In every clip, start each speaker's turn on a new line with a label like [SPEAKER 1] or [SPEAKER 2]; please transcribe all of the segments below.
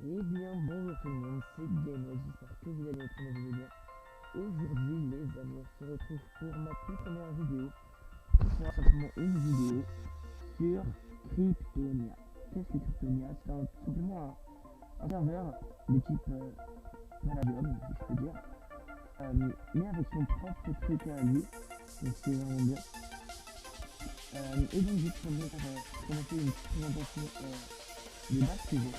[SPEAKER 1] Eh bien, bonjour tout le monde, c'est Gamer, j'espère que vous allez très bien. Aujourd'hui, les amis, on se retrouve pour ma toute première vidéo. Ce sera simplement une vidéo sur Cryptonia. Qu'est-ce que Cryptonia? C'est simplement un serveur de type Palladium, si je peux dire, mais avec son propre truc à lui, donc c'est vraiment bien. Et donc, je vais commencer une présentation des bases que j'ai.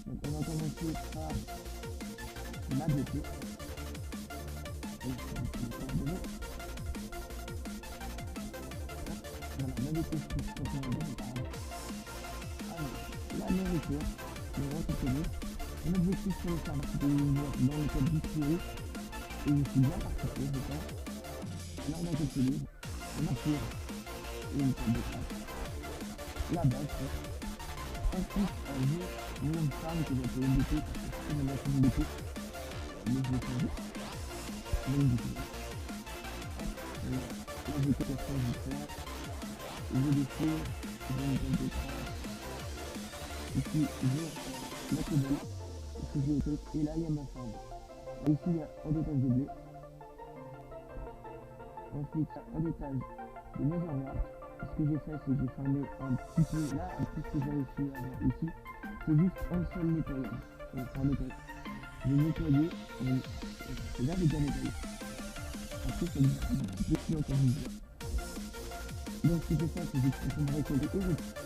[SPEAKER 1] Donc on va commencer par ma beauté. Voilà, ma beauté, la nourriture, le renseignement. Mon objectif sur le serveur, c'est de dans le cadre du série. Et je suis bien participé, je pense. Alors on a quelques livres, on a pour une table de classe. La base, ensuite, un jeu, une femme que j'ai appelé beauté, parce que c'est une nation de beauté. Mais je vais changer. Donc du coup, là j'ai quelque chose à faire. J'ai des feux, j'ai une table de classe. Ici, j'ai la poubelle, parce que j'ai au truc, et là il y a ma chambre. Ici il y a un étage de blé. Ensuite, un étage de netherwork. Ce que j'ai fait, c'est que j'ai fermé un petit peu là, et tout ce que j'ai réussi à avoir ici, c'est juste un seul nettoyage. Enfin, nettoyage. J'ai nettoyé, et là j'ai bien nettoyé. Ensuite, c'est un petit peu encore une fois. Donc, ce que j'ai fait, c'est que j'ai fait récolter et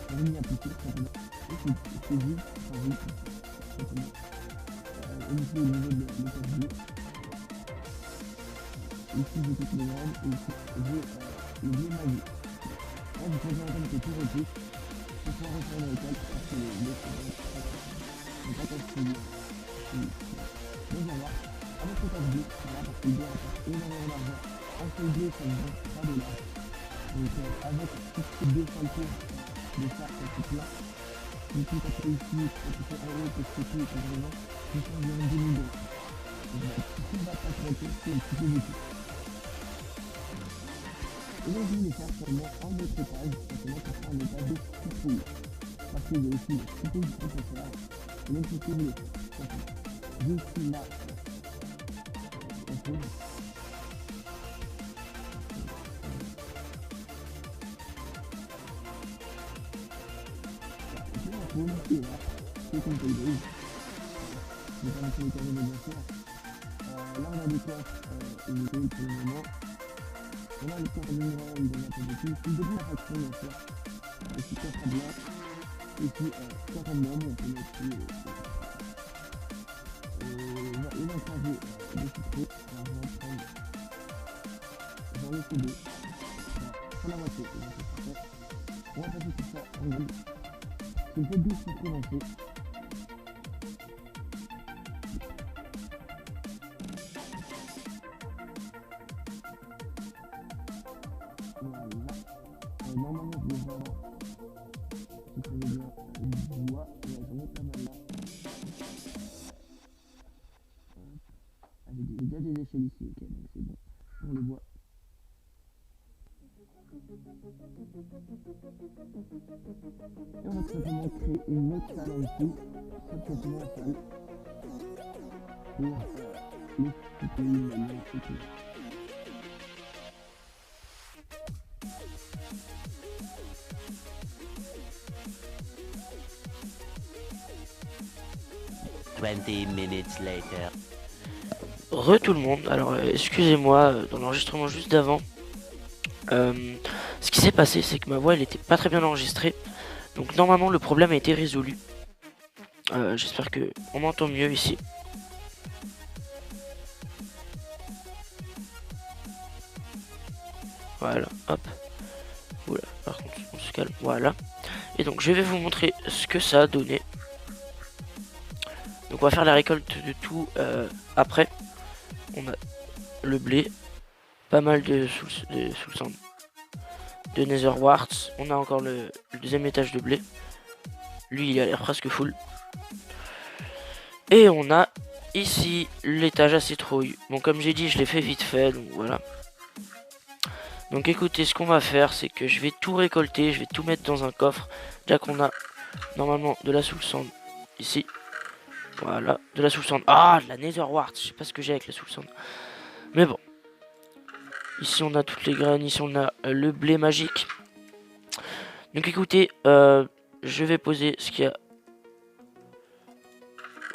[SPEAKER 1] j'ai mis à pousser, simplement. Et c'est juste, enfin, oui, simplement. Une fois au niveau de l'étage bleu. Ici, j'ai toutes les graines, et ici, j'ai le blé magique. Là, je préfère attendre que tout repousse pour pouvoir refaire la récolte parce que les sont pas casse-couilles. Donc voilà, avec cet blé, voilà, parce qu'il doit apporter énormément d'argent. Un seul blé, ça ne vend pas de l'or. Donc avec toutes ces deux factures de ça, ça fait là. Du coup, quand tu fais ici, quand tu fais un euro, que tu fais tout, et que vraiment, tu fais environ 2000 euros. Donc voilà, si tu ne vas pas te remplir, c'est un petit peu beaucoup. Et donc, je voulais faire seulement un autre étage, simplement pour faire un étage de citrouille. Parce qu'il y a aussi le citrouille du professeur, et même si tu veux le faire, je suis là, ok. Je vais la poule, qui est là, c'est comme Payday. Je vais pas lancer les carrés, bien sûr. Là, on a des coffres, une école pour le moment. On a le coffre minéraux, il donne un peu de tout. Il donne la faction, bien sûr. Ici, coffre à blanc. Ici, coffre à blanc, on peut mettre il va changer de citrouille. Alors, je vais prendre. J'en ai fait deux. Pour la moitié, on va passer tout ça en gris. C'est une peu 12 citrouilles en fait. Voilà. Normalement, je vais voir si ça veut dire du bois. Et là, j'en ai pas mal là. J'ai déjà des échelles ici, ok, donc c'est bon. On le voit. Et on va tout simplement créer une autre salle en dessous. Cette fois-ci, la salle. Pour les citrouilles, les citrouilles.
[SPEAKER 2] Twenty minutes later.
[SPEAKER 3] Tout le monde, alors excusez-moi dans l'enregistrement juste d'avant. Ce qui s'est passé, c'est que ma voix elle était pas très bien enregistrée. Donc normalement le problème a été résolu. J'espère que on m'entend mieux ici. Voilà, hop. Oula, par contre on se calme, voilà. Et donc je vais vous montrer ce que ça a donné. Donc on va faire la récolte de tout après. On a le blé, pas mal de sous-sang de netherworts. On a encore le deuxième étage de blé. Lui il a l'air presque full. Et on a ici l'étage à citrouille. Bon, comme j'ai dit, je l'ai fait vite fait, donc voilà. Donc écoutez, ce qu'on va faire, c'est que je vais tout récolter, je vais tout mettre dans un coffre. Déjà qu'on a normalement de la soul sand ici. Voilà, de la soul sand. Ah, de la nether wart. Je sais pas ce que j'ai avec la soul sand. Mais bon. Ici on a toutes les graines, ici on a le blé magique. Donc écoutez, je vais poser ce qu'il y a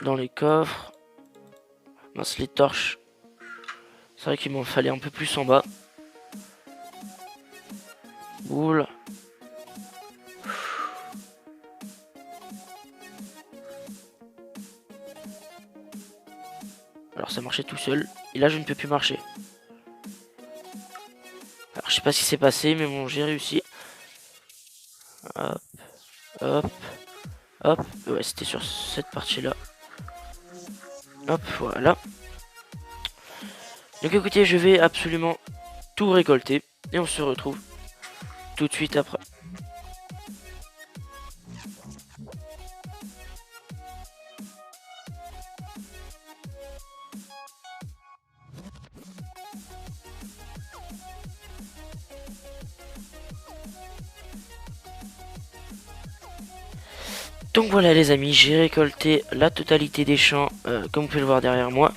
[SPEAKER 3] dans les coffres. Mince, les torches. C'est vrai qu'il m'en fallait un peu plus en bas. Boule. Alors ça marchait tout seul. Et là je ne peux plus marcher. Alors je sais pas ce qui s'est passé, mais bon, j'ai réussi. Hop, hop, hop. Ouais, c'était sur cette partie-là. Hop, voilà. Donc écoutez, je vais absolument tout récolter. Et on se retrouve tout de suite après. Donc voilà les amis, j'ai récolté la totalité des champs, comme vous pouvez le voir derrière moi.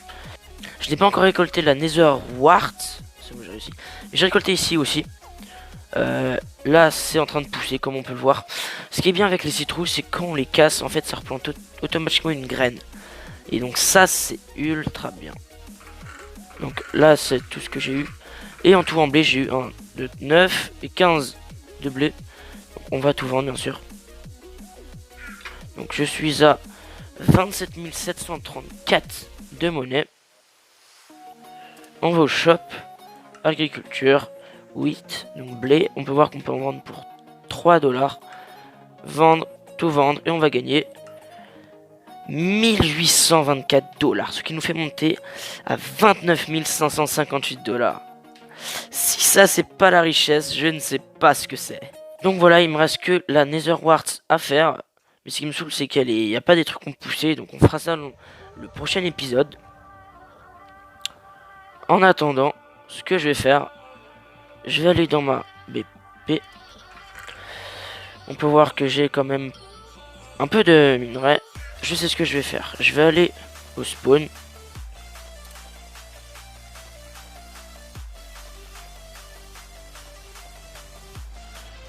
[SPEAKER 3] Je n'ai pas encore récolté la nether wart, c'est bon j'ai réussi. J'ai récolté ici aussi. Là c'est en train de pousser comme on peut le voir. Ce qui est bien avec les citrouilles, c'est quand on les casse, en fait ça replante automatiquement une graine. Et donc ça c'est ultra bien. Donc là c'est tout ce que j'ai eu. Et en tout en blé j'ai eu 1, 2, 9 et 15 de blé. Donc, on va tout vendre bien sûr. Donc je suis à 27 734 de monnaie. On va au shop. Agriculture. Wheat. Donc blé. On peut voir qu'on peut en vendre pour 3 $. Vendre. Tout vendre. Et on va gagner 1824 $. Ce qui nous fait monter à 29 558 $. Si ça c'est pas la richesse, je ne sais pas ce que c'est. Donc voilà, il me reste que la nether wart à faire. Mais ce qui me saoule, c'est qu'il n'y a pas des trucs qu'on poussait. Donc on fera ça dans le prochain épisode. En attendant, ce que je vais faire, je vais aller dans ma BP. On peut voir que j'ai quand même un peu de minerai. Je sais ce que je vais faire. Je vais aller au spawn.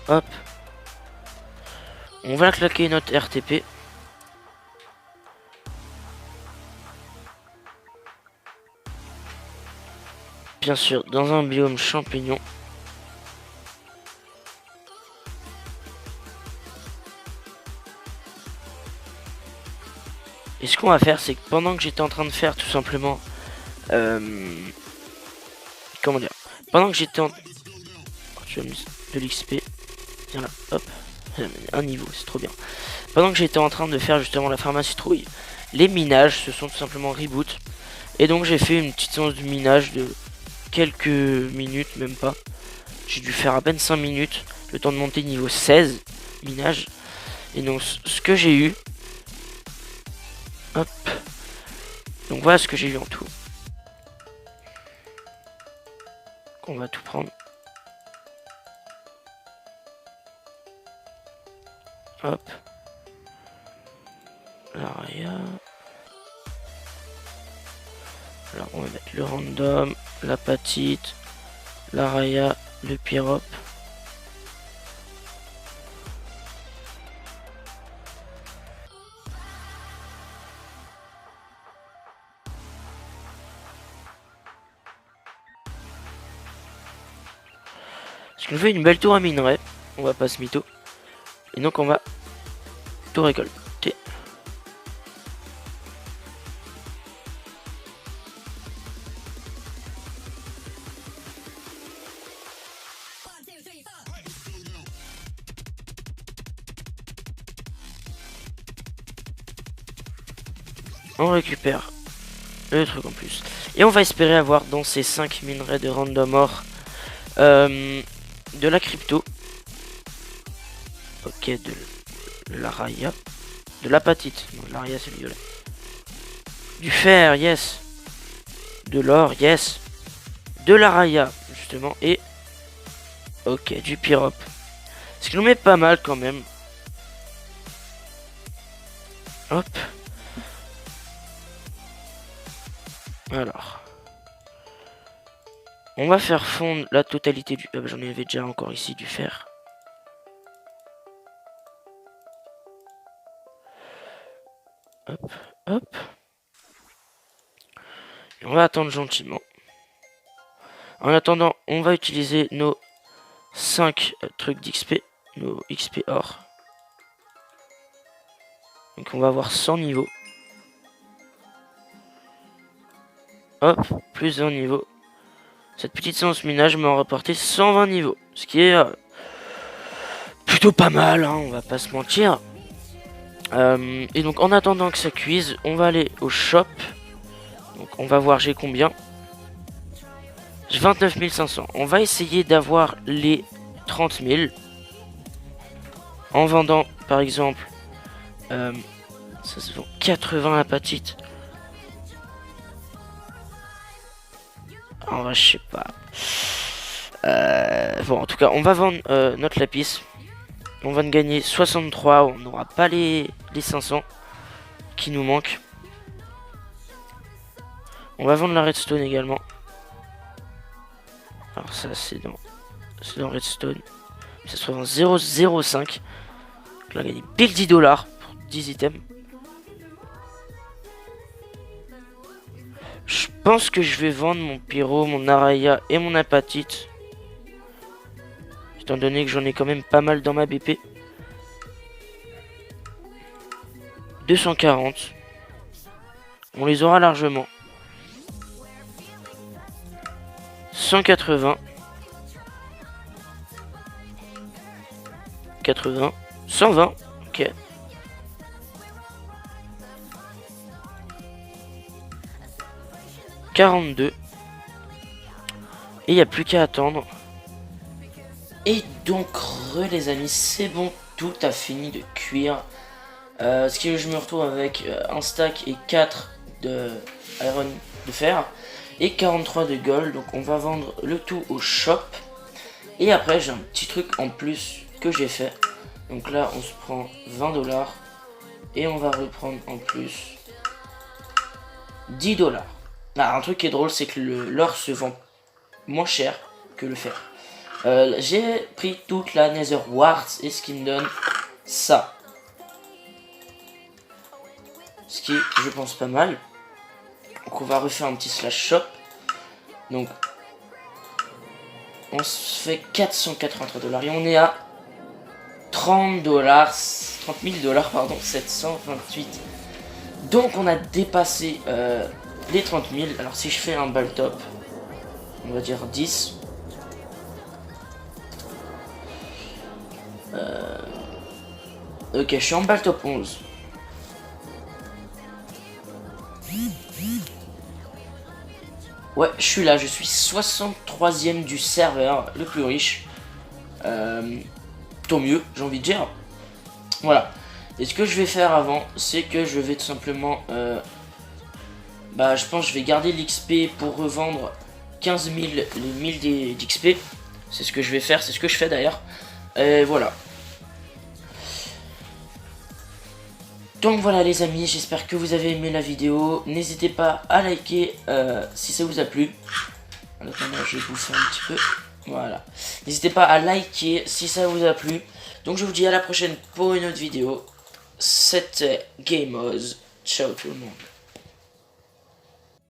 [SPEAKER 3] Hop. On va claquer notre RTP. Bien sûr, dans un biome champignon. Et ce qu'on va faire, c'est que pendant que j'étais en train de faire tout simplement... comment dire? Pendant que j'étais en... Je vais mettre de l'XP. Tiens là, hop. Un niveau, c'est trop bien. Pendant que j'étais en train de faire justement la farm à citrouille, les minages se sont tout simplement reboot. Et donc j'ai fait une petite séance de minage de quelques minutes, même pas. J'ai dû faire à peine 5 minutes, le temps de monter niveau 16 minage. Et donc ce que j'ai eu... Hop. Donc voilà ce que j'ai eu en tout. On va tout prendre. Hop. L'aria. Alors on va mettre le random, la patite, l'araya, le pyrope. Ce qui nous fait une belle tour à minerai. On va pas se mytho. Et donc on va tout récolter. On récupère le truc en plus. Et on va espérer avoir dans ces 5 minerais de random or de la crypto. Ok, de l'araya. De l'apatite. Non, l'araya c'est le violet. Du fer, yes. De l'or, yes. De l'araya, justement. Et... ok, du pyrope. Ce qui nous met pas mal quand même. Hop. Alors. On va faire fondre la totalité du... Ah bah, j'en avais déjà encore ici du fer. Hop, hop. Et on va attendre gentiment. En attendant, on va utiliser nos 5 trucs d'XP. Nos XP or. Donc on va avoir 100 niveaux. Hop, plus un niveau. Cette petite séance minage m'a rapporté 120 niveaux. Ce qui est plutôt pas mal, hein, on va pas se mentir. Et donc en attendant que ça cuise, on va aller au shop. Donc on va voir j'ai combien. J'ai 29 500. On va essayer d'avoir les 30 000. En vendant par exemple... ça se vend 80 apatites. En vrai, je sais pas. Bon, en tout cas, on va vendre notre lapis. On va gagner 63. On n'aura pas les 500 qui nous manquent. On va vendre la redstone également. Alors ça, c'est dans redstone. Ça se vend 0,05. Donc là, on a gagné pile 10 $ pour 10 items. Je pense que je vais vendre mon pyro, mon araya et mon apatite. Étant donné que j'en ai quand même pas mal dans ma BP. 240. On les aura largement. 180. 80. 120. Ok. « 42. Et il n'y a plus qu'à attendre. Et donc, les amis, c'est bon, tout a fini de cuire. Ce qui je me retrouve avec un stack et 4 de iron de fer et 43 de gold. Donc on va vendre le tout au shop. Et après j'ai un petit truc en plus que j'ai fait. Donc là on se prend 20 $ et on va reprendre en plus 10 $. Là, un truc qui est drôle, c'est que l'or se vend moins cher que le fer. J'ai pris toute la Nether Quartz et ce qui me donne ça. Ce qui est, je pense, pas mal. Donc on va refaire un petit slash shop. Donc on se fait 483 $ et on est à 30 000 $, pardon, 728. Donc on a dépassé les 30 000. Alors si je fais un ball top, on va dire 10. Ok, je suis en ball top 11. Ouais, je suis là, je suis 63e du serveur, le plus riche. Tant mieux, j'ai envie de dire. Voilà. Et ce que je vais faire avant, c'est que je vais tout simplement... je pense que je vais garder l'XP pour revendre 15 000, les 1000 d'XP. C'est ce que je vais faire, c'est ce que je fais d'ailleurs. Et voilà. Donc voilà les amis, j'espère que vous avez aimé la vidéo. N'hésitez pas à liker si ça vous a plu. Alors, je vais bouffer un petit peu. Voilà. N'hésitez pas à liker si ça vous a plu. Donc je vous dis à la prochaine pour une autre vidéo. C'était Game Oz. Ciao tout le monde.